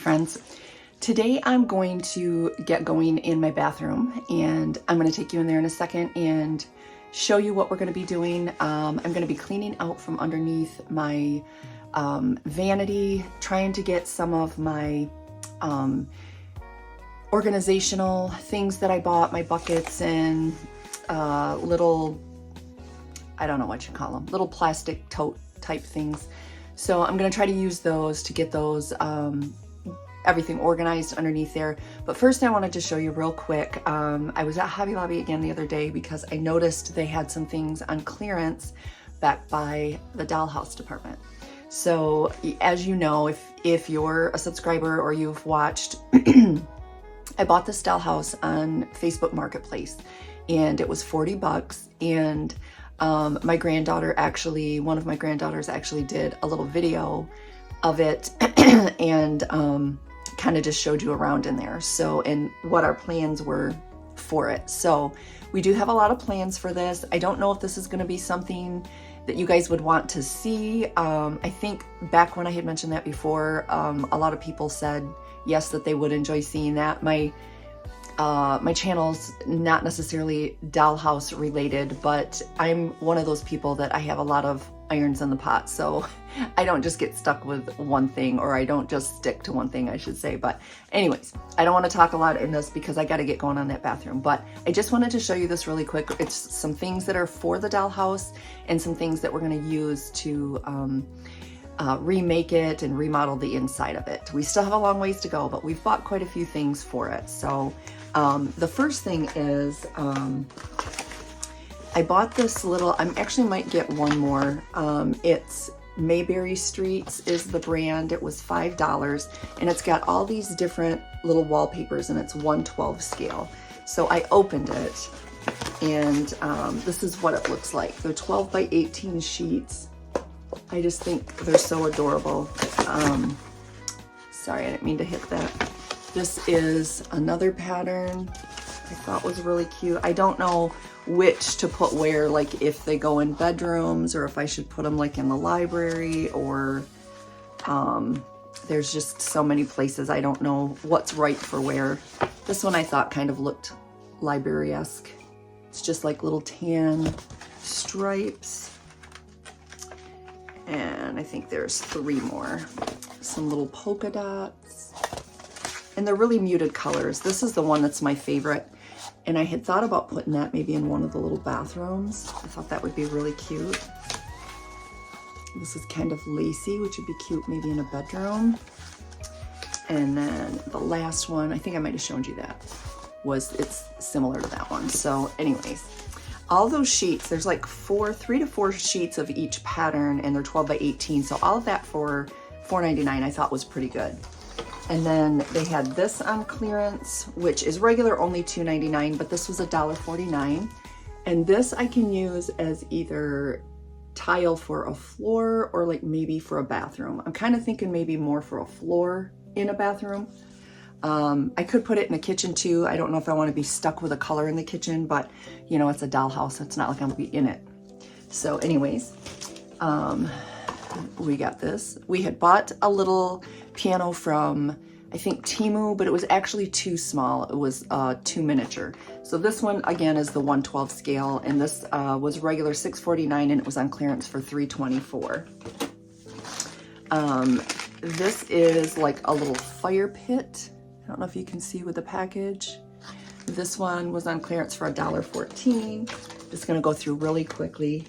friends. Today I'm going to get going in my bathroom, and I'm going to take you in there in a second and show you what we're going to be doing. I'm going to be cleaning out from underneath my vanity, trying to get some of my organizational things that I bought, my buckets and little, I don't know what you call them, little plastic tote type things. So I'm going to try to use those to get those everything organized underneath there. But first I wanted to show you real quick. I was at Hobby Lobby again the other day because I noticed they had some things on clearance back by the dollhouse department. So as you know, if you're a subscriber or you've watched, I bought this dollhouse on Facebook Marketplace and it was 40 bucks. And my granddaughter actually, one of my granddaughters actually did a little video of it and kind of just showed you around in there. So, and what our plans were for it. So we do have a lot of plans for this. I don't know if this is going to be something that you guys would want to see. I think back when I had mentioned that before, a lot of people said yes, that they would enjoy seeing that. My channel's not necessarily dollhouse related, but I'm one of those people that I have a lot of irons in the pot. So I don't just get stuck with one thing, or I don't just stick to one thing, I should say. But anyways, I don't want to talk a lot in this because I got to get going on that bathroom. But I just wanted to show you this really quick. It's some things that are for the dollhouse and some things that we're going to use to remake it and remodel the inside of it. We still have a long ways to go, but we've bought quite a few things for it. So the first thing is I bought this little, I actually might get one more. It's Mayberry Streets is the brand. It was $5 and it's got all these different little wallpapers and it's 1/12 scale. So I opened it and this is what it looks like. They're 12 by 18 sheets. I just think they're so adorable. Sorry, I didn't mean to hit that. This is another pattern I thought was really cute. I don't know which to put where, like if they go in bedrooms or if I should put them like in the library, or there's just so many places. I don't know what's right for where. This one I thought kind of looked library-esque. It's just like little tan stripes. And I think there's 3 more. Some little polka dots. And they're really muted colors. This is the one that's my favorite. And I had thought about putting that maybe in one of the little bathrooms. I thought that would be really cute. This is kind of lacy, which would be cute maybe in a bedroom. And then the last one, I think I might have shown you that, it's similar to that one. So anyways, all those sheets, there's like 3 to 4 sheets of each pattern, and they're 12 by 18. So all of that for $4.99 I thought was pretty good. And then they had this on clearance, which is regular only $2.99, but this was $1.49. And this I can use as either tile for a floor or like maybe for a bathroom. I'm kind of thinking maybe more for a floor in a bathroom. I could put it in the kitchen too. I don't know if I want to be stuck with a color in the kitchen, but you know, it's a dollhouse. It's not like I'm gonna be in it. So anyways, we got this. We had bought a little piano from, I think, Temu, but it was actually too small. It was too miniature. So this one again is the 1/12 scale, and this was regular $6.49 and it was on clearance for $3.24. This is like a little fire pit. I don't know if you can see with the package. This one was on clearance for $1.14. Just gonna go through really quickly.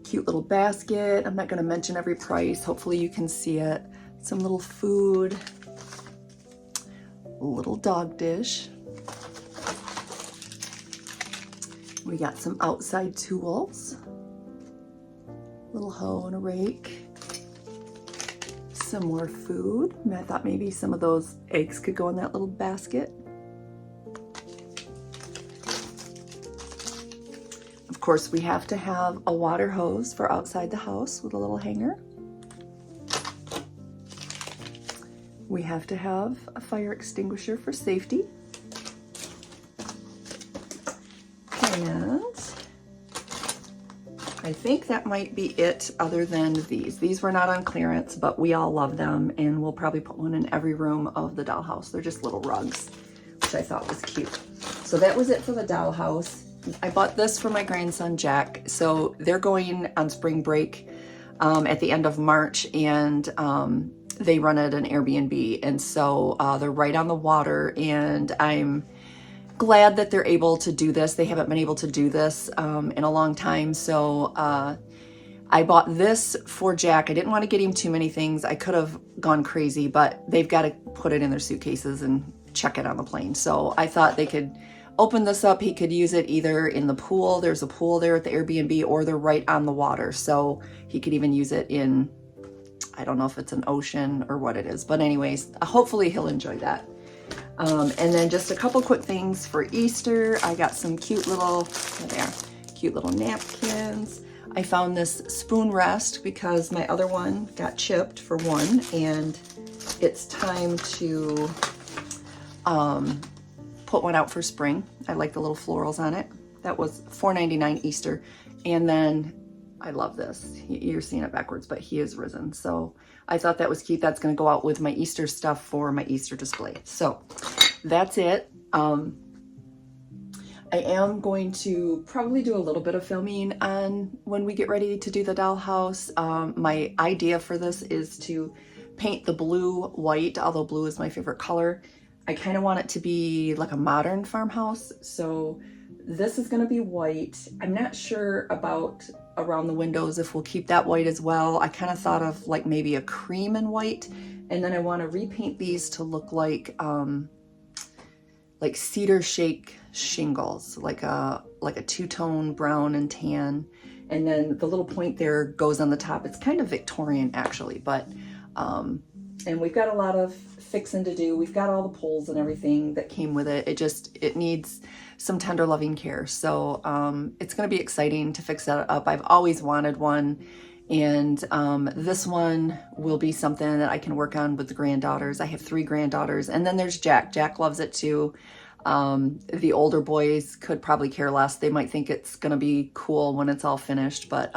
Cute little basket. I'm not gonna mention every price. Hopefully you can see it. Some little food. A little dog dish. We got some outside tools. Little hoe and a rake. Some more food. And I thought maybe some of those eggs could go in that little basket. Of course, we have to have a water hose for outside the house with a little hanger. We have to have a fire extinguisher for safety. And I think that might be it other than these. These were not on clearance, but we all love them, and we'll probably put one in every room of the dollhouse. They're just little rugs, which I thought was cute. So that was it for the dollhouse. I bought this for my grandson, Jack. So they're going on spring break at the end of March, and they run at an Airbnb. And so they're right on the water, and I'm glad that they're able to do this. They haven't been able to do this in a long time. So I bought this for Jack. I didn't want to get him too many things. I could have gone crazy, but they've got to put it in their suitcases and check it on the plane. So I thought they could open this up. He could use it either in the pool. There's a pool there at the Airbnb, or they're right on the water. So he could even use it in, I don't know if it's an ocean or what it is, but anyways, hopefully he'll enjoy that. And then just a couple quick things for Easter. I got some cute little, cute little napkins. I found this spoon rest because my other one got chipped for one, and it's time to put one out for spring. I like the little florals on it. That was $4.99 Easter. And then I love this. You're seeing it backwards, but he is risen. So I thought that was cute. That's going to go out with my Easter stuff for my Easter display. So that's it. I am going to probably do a little bit of filming on when we get ready to do the dollhouse. My idea for this is to paint the blue white, although blue is my favorite color. I kind of want it to be like a modern farmhouse. So this is going to be white. I'm not sure about around the windows if we'll keep that white as well. I kind of thought of like maybe a cream and white. And then I want to repaint these to look like cedar shake shingles, like a two-tone brown and tan. And then the little point there goes on the top. It's kind of Victorian actually, but and we've got a lot of fixing to do. We've got all the poles and everything that came with it. It needs some tender loving care. So it's going to be exciting to fix that up. I've always wanted one, and this one will be something that I can work on with the granddaughters. I have 3 granddaughters, and then there's Jack. Jack loves it too. The older boys could probably care less. They might think it's going to be cool when it's all finished, but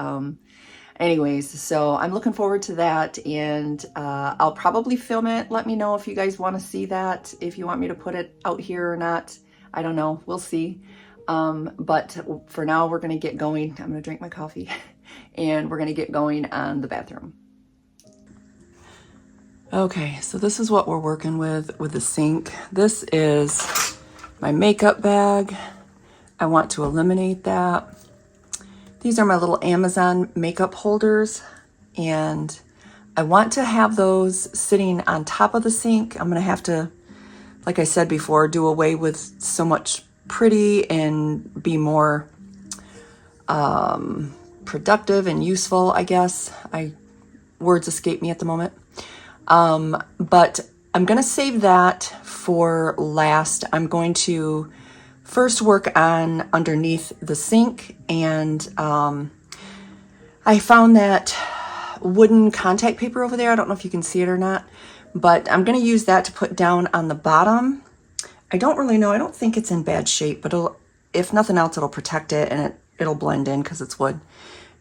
anyways, so I'm looking forward to that, and I'll probably film it. Let me know if you guys want to see that, if you want me to put it out here or not. I don't know. We'll see. But for now, we're going to get going. I'm going to drink my coffee, and we're going to get going on the bathroom. Okay, so this is what we're working with the sink. This is my makeup bag. I want to eliminate that. These are my little Amazon makeup holders, and I want to have those sitting on top of the sink. I'm gonna have to, like I said before, do away with so much pretty and be more productive and useful, I guess. Words escape me at the moment. But I'm gonna save that for last. I'm going to first work on underneath the sink, and I found that wooden contact paper over there. I don't know if you can see it or not, but I'm going to use that to put down on the bottom. I don't really know. I don't think it's in bad shape, but if nothing else, it'll protect it, and it'll blend in because it's wood.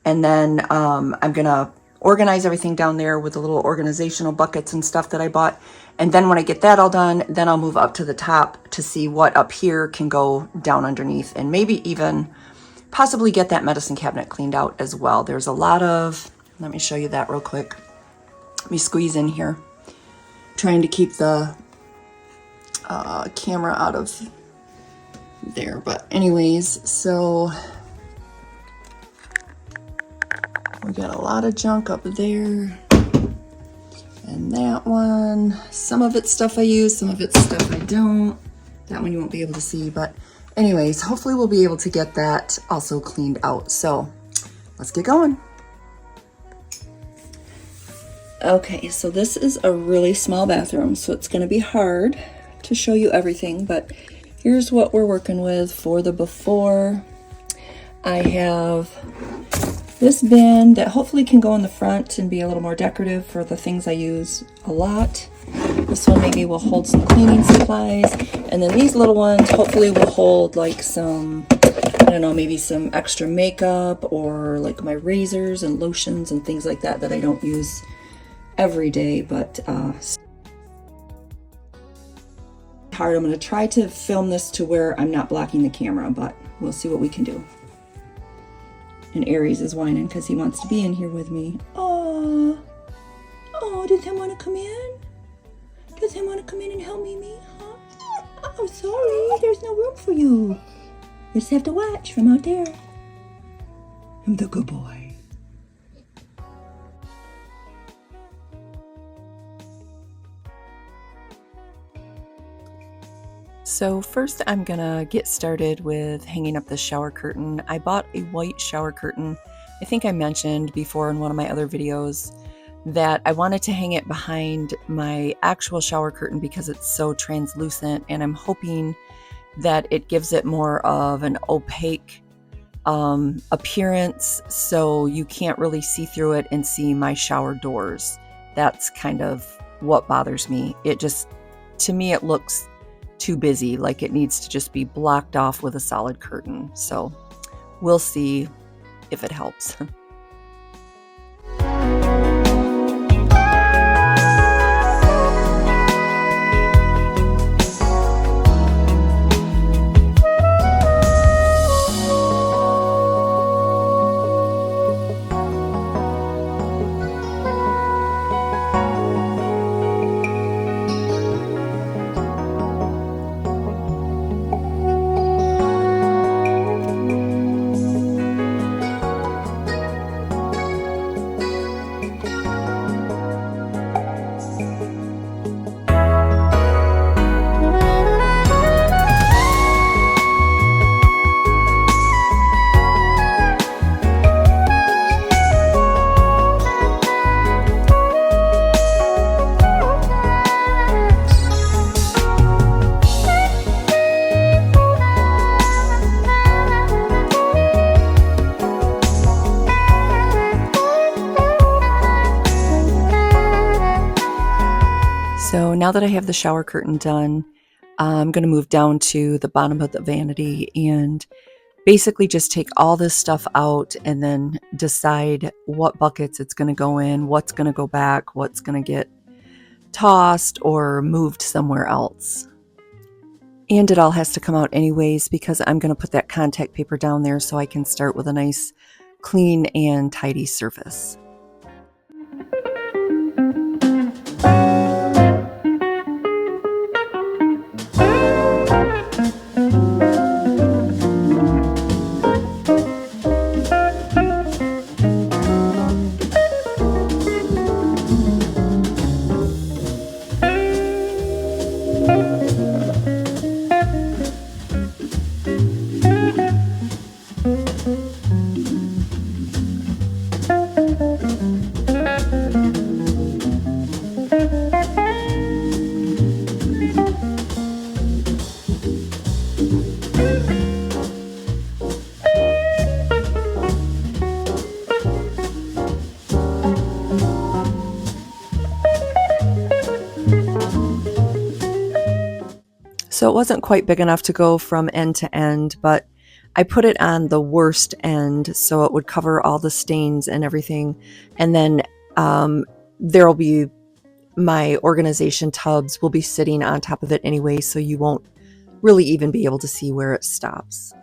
And then I'm going to organize everything down there with the little organizational buckets and stuff that I bought. And then when I get that all done, then I'll move up to the top to see what up here can go down underneath, and maybe even possibly get that medicine cabinet cleaned out as well. There's a lot of, let me show you that real quick. Let me squeeze in here, trying to keep the camera out of there. But anyways, so we got a lot of junk up there. And that one, some of it's stuff I use, some of it's stuff I don't. That one you won't be able to see, but anyways, hopefully we'll be able to get that also cleaned out. So let's get going. Okay, so this is a really small bathroom, so it's gonna be hard to show you everything, but here's what we're working with for the before. I have this bin that hopefully can go in the front and be a little more decorative for the things I use a lot. This one maybe will hold some cleaning supplies. And then these little ones hopefully will hold like some don't know, maybe some extra makeup or like my razors and lotions and things like that I don't use every day, but hard. I'm going to try to film this to where I'm not blocking the camera, but we'll see what we can do. And Aries is whining because he wants to be in here with me. Oh, does he want to come in? Does he want to come in and help me, huh? Oh, sorry, there's no room for you. You just have to watch from out there. I'm the good boy. So first I'm gonna get started with hanging up the shower curtain. I bought a white shower curtain. I think I mentioned before in one of my other videos that I wanted to hang it behind my actual shower curtain because it's so translucent, and I'm hoping that it gives it more of an opaque appearance so you can't really see through it and see my shower doors. That's kind of what bothers me. To me, it looks too busy, like it needs to just be blocked off with a solid curtain. So we'll see if it helps. So now that I have the shower curtain done, I'm going to move down to the bottom of the vanity and basically just take all this stuff out and then decide what buckets it's going to go in, what's going to go back, what's going to get tossed or moved somewhere else. And it all has to come out anyways because I'm going to put that contact paper down there so I can start with a nice clean and tidy surface. So it wasn't quite big enough to go from end to end, but I put it on the worst end so it would cover all the stains and everything. And then there'll be my organization tubs will be sitting on top of it anyway, so you won't really even be able to see where it stops.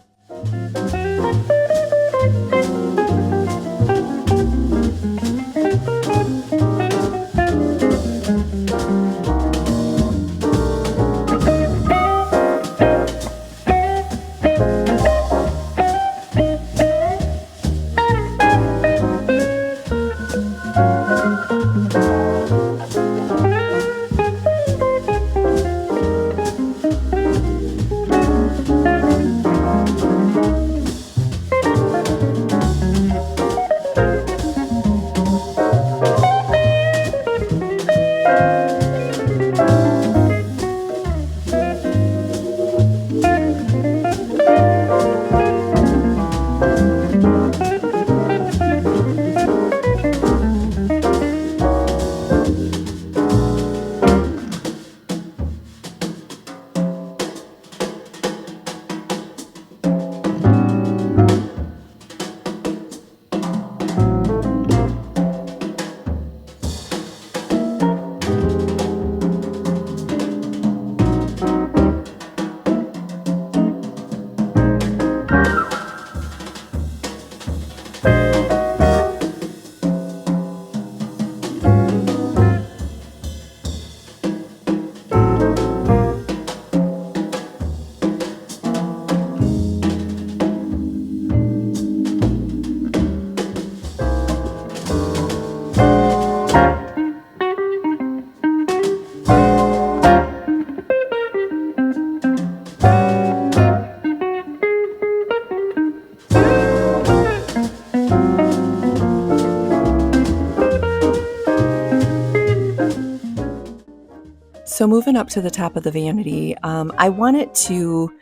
So moving up to the top of the vanity, I want it to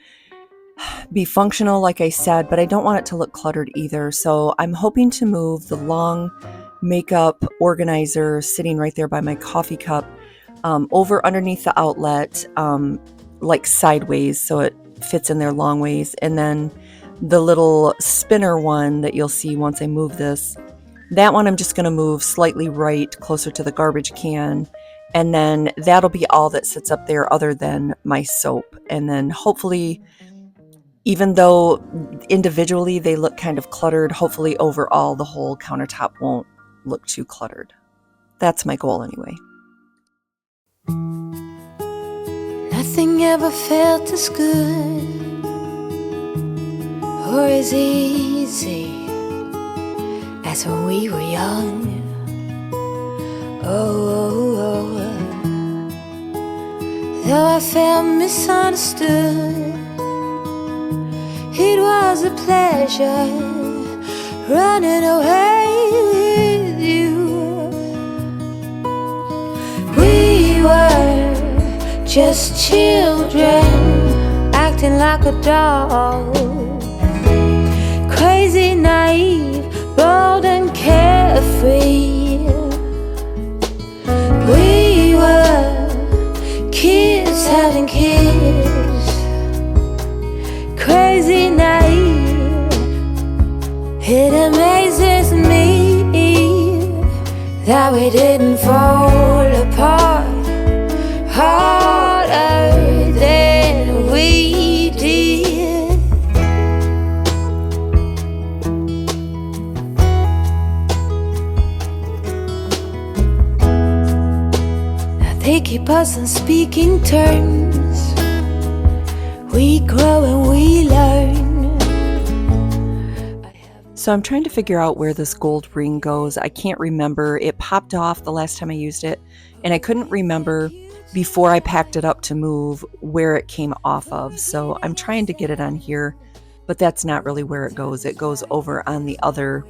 be functional, like I said, but I don't want it to look cluttered either. So I'm hoping to move the long makeup organizer sitting right there by my coffee cup over underneath the outlet, like sideways, so it fits in there long ways. And then the little spinner one that you'll see once I move this, that one I'm just going to move slightly right, closer to the garbage can. And then that'll be all that sits up there other than my soap. And then hopefully, even though individually they look kind of cluttered, hopefully overall the whole countertop won't look too cluttered. That's my goal anyway. Nothing ever felt as good or as easy as when we were young. Oh, though I felt misunderstood, it was a pleasure running away with you. We were just children acting like a doll, crazy, naive, bold and carefree. We were kids having kids, crazy, naive. It amazes me that we didn't fall apart harder than we did. Now they keep us on speaking terms. We grow and we learn. So I'm trying to figure out where this gold ring goes. I can't remember. It popped off the last time I used it, and I couldn't remember before I packed it up to move where it came off of. So I'm trying to get it on here, but that's not really where it goes. It goes over on the other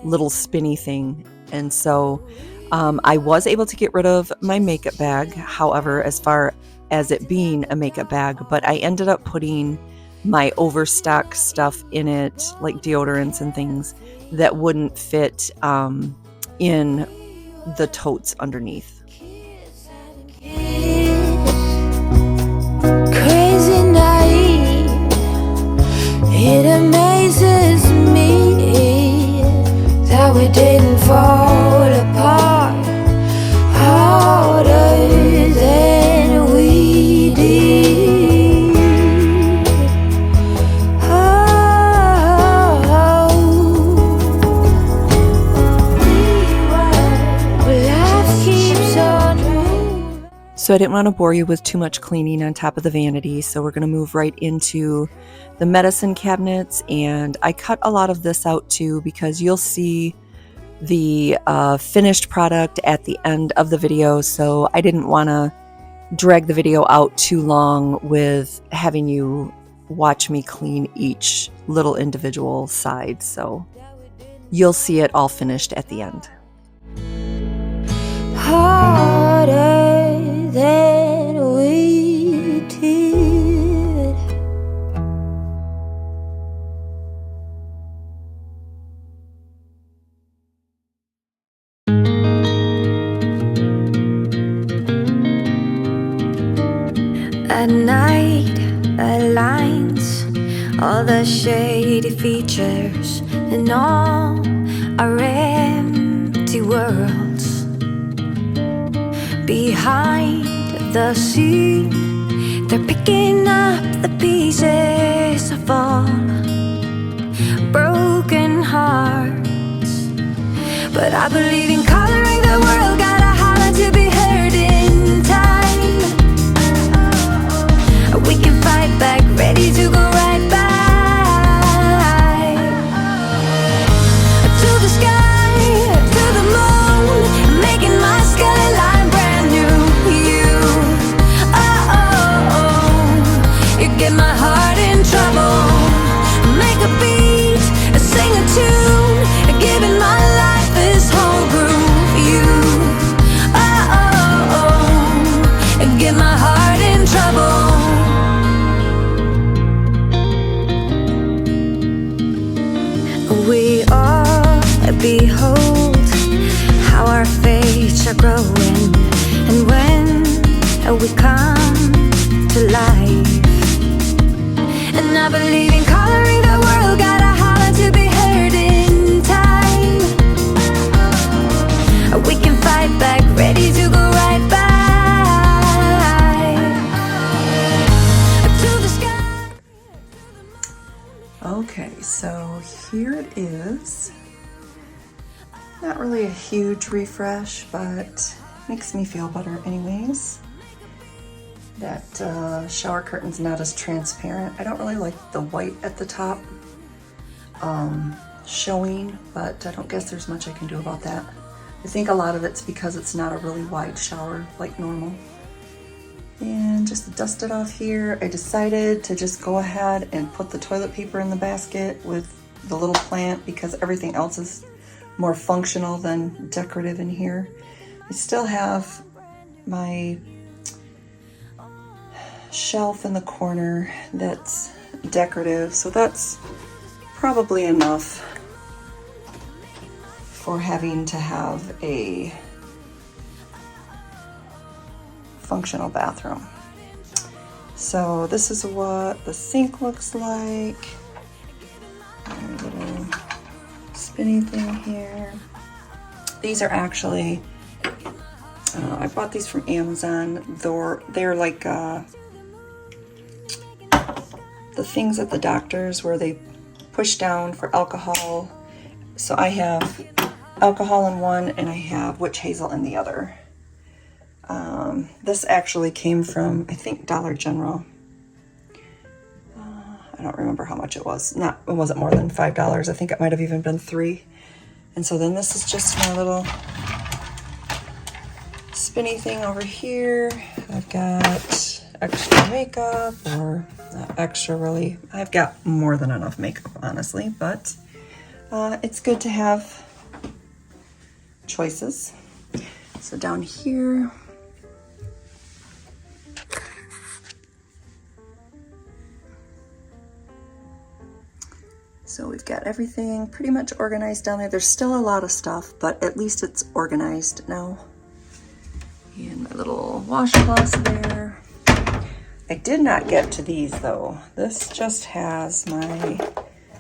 little spinny thing. And so I was able to get rid of my makeup bag, however, as far as it being a makeup bag, but I ended up putting my overstock stuff in it, like deodorants and things that wouldn't fit in the totes underneath. Crazy naive, it amazes me that we didn't fall apart harder than we did. So I didn't want to bore you with too much cleaning on top of the vanity, so we're going to move right into the medicine cabinets. And I cut a lot of this out too because you'll see the finished product at the end of the video, so I didn't want to drag the video out too long with having you watch me clean each little individual side. So you'll see it all finished at the end. Harder than we did. At night, aligns all the shady features in all our empty worlds. Behind the scene, they're picking up the pieces of all broken hearts. But I believe in coloring the world, gotta holler to be heard in time. We can fight back, ready to go right back to the sky, to the moon, making my skyline brand new. You, you get my heart in trouble. Make a beat, sing a tune, giving my life this whole groove. we all behold how our fates are growing, and when we come to life. And I believe in coloring the world, gotta holler to be heard in time. We can fight back, ready to go right back to the sky. Okay, so here it is. Not really a huge refresh, but makes me feel better anyways. That shower curtain's not as transparent. I don't really like the white at the top showing, but I don't guess there's much I can do about that. I think a lot of it's because it's not a really wide shower like normal. And just to dust it off here, I decided to just go ahead and put the toilet paper in the basket with the little plant because everything else is more functional than decorative in here. I still have my shelf in the corner that's decorative, so that's probably enough for having to have a functional bathroom. So this is what the sink looks like. A little spinny thing here. These are actually I bought these from Amazon. They're like the things at the doctors where they push down for alcohol. So I have alcohol in one and I have witch hazel in the other. This actually came from, I think, Dollar General. I don't remember how much it was. It wasn't more than $5. I think it might have even been $3. And so then this is just my little spinny thing over here. I've got extra makeup, or not extra really. I've got more than enough makeup, honestly, but it's good to have choices. So down here, so we've got everything pretty much organized down there. There's still a lot of stuff, but at least it's organized now. And my little washcloths there. I did not get to these though. This just has my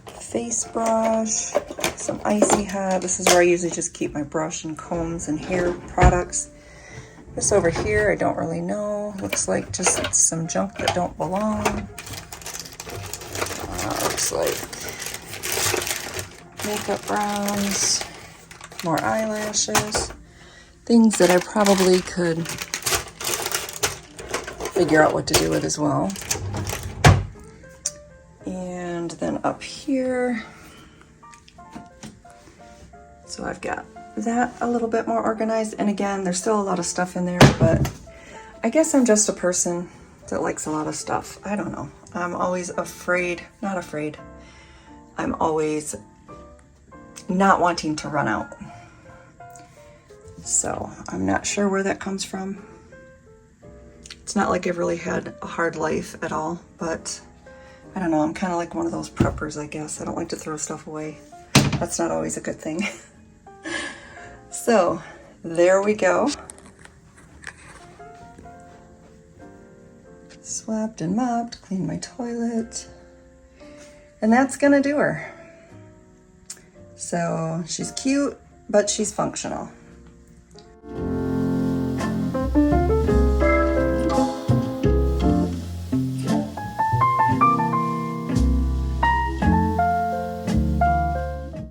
face brush, some Icy Hot. This is where I usually just keep my brush and combs and hair products. This over here, I don't really know. Looks like just some junk that don't belong. Looks like makeup browns, more eyelashes, things that I probably could figure out what to do with as well. And then up here, so I've got that a little bit more organized. And again, there's still a lot of stuff in there, but I guess I'm just a person that likes a lot of stuff. I don't know. I'm always not afraid. I'm always not wanting to run out. So I'm not sure where that comes from. It's not like I've really had a hard life at all, but I don't know. I'm kind of like one of those preppers, I guess. I don't like to throw stuff away. That's not always a good thing. So there we go. Swept and mopped, cleaned my toilet. And that's gonna do her. So she's cute, but she's functional.